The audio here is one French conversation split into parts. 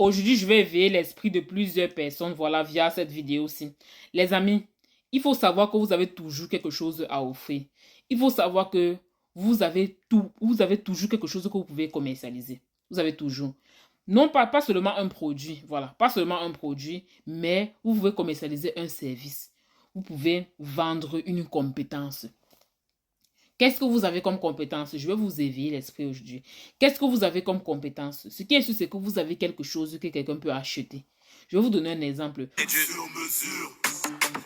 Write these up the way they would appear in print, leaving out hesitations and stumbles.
Aujourd'hui, je vais éveiller l'esprit de plusieurs personnes, voilà, via cette vidéo-ci. Les amis, il faut savoir que vous avez toujours quelque chose à offrir. Il faut savoir que vous avez toujours quelque chose que vous pouvez commercialiser. Vous avez toujours. Non pas seulement un produit, voilà, pas seulement un produit, mais vous pouvez commercialiser un service. Vous pouvez vendre une compétence. Qu'est-ce que vous avez comme compétence? Je vais vous éveiller l'esprit aujourd'hui. Qu'est-ce que vous avez comme compétence? Ce qui est sûr, c'est que vous avez quelque chose que quelqu'un peut acheter. Je vais vous donner un exemple. Sur mesure.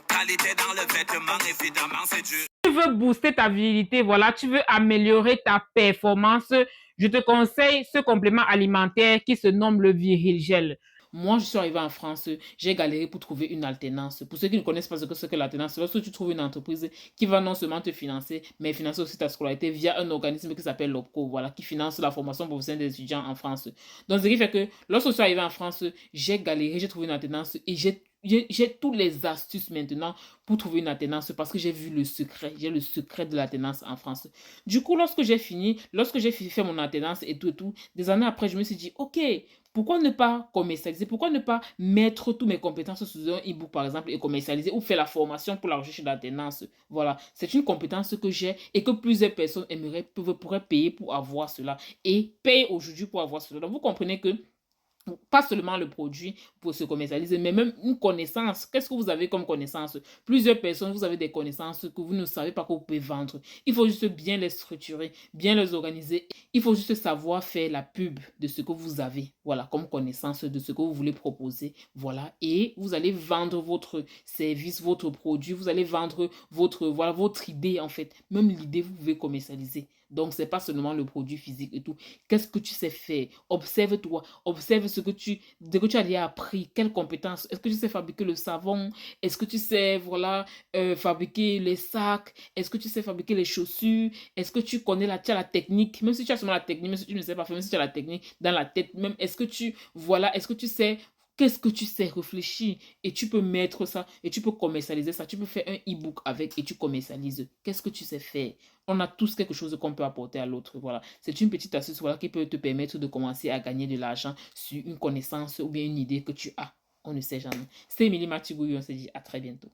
Qualité dans le vêtement, évidemment, c'est dur. Tu veux booster ta virilité, voilà, tu veux améliorer ta performance, je te conseille ce complément alimentaire qui se nomme le Viril Gel. Moi, je suis arrivée en France, j'ai galéré pour trouver une alternance. Pour ceux qui ne connaissent pas ce que c'est que l'alternance, lorsque tu trouves une entreprise qui va non seulement te financer, mais financer aussi ta scolarité via un organisme qui s'appelle l'OPCO, voilà, qui finance la formation professionnelle des étudiants en France. Donc, ce qui fait que lorsque je suis arrivée en France, j'ai galéré, j'ai trouvé une alternance et j'ai toutes les astuces maintenant pour trouver une alternance parce que j'ai vu le secret. J'ai le secret de l'alternance en France. Du coup, lorsque j'ai fini faire mon alternance et tout, des années après, je me suis dit, ok, pourquoi ne pas commercialiser? Pourquoi ne pas mettre toutes mes compétences sous un e-book, par exemple, et commercialiser ou faire la formation pour la recherche d'alternance? Voilà, c'est une compétence que j'ai et que plusieurs personnes pourraient payer pour avoir cela et payent aujourd'hui pour avoir cela. Donc, vous comprenez que pas seulement le produit pour se commercialiser, mais même une connaissance. Qu'est-ce que vous avez comme connaissance? Plusieurs personnes, vous avez des connaissances que vous ne savez pas que vous pouvez vendre. Il faut juste bien les structurer, bien les organiser. Il faut juste savoir faire la pub de ce que vous avez, voilà, comme connaissance de ce que vous voulez proposer, voilà. Et vous allez vendre votre service, votre produit, vous allez vendre votre idée en fait. Même l'idée, vous pouvez commercialiser. Donc, c'est pas seulement le produit physique et tout. Qu'est-ce que tu sais faire? Observe-toi. Observe de que tu as déjà appris. Quelles compétences? Est-ce que tu sais fabriquer le savon? Est-ce que tu sais, voilà, fabriquer les sacs? Est-ce que tu sais fabriquer les chaussures? Est-ce que tu as la technique? Même si tu as seulement la technique, même si tu ne sais pas faire, même si tu as la technique dans la tête, même, est-ce que tu sais qu'est-ce que tu sais réfléchir et tu peux mettre ça et tu peux commercialiser ça. Tu peux faire un e-book avec et tu commercialises. Qu'est-ce que tu sais faire? On a tous quelque chose qu'on peut apporter à l'autre. Voilà. C'est une petite astuce voilà, qui peut te permettre de commencer à gagner de l'argent sur une connaissance ou bien une idée que tu as. On ne sait jamais. C'est Émilie Mathieu, on se dit à très bientôt.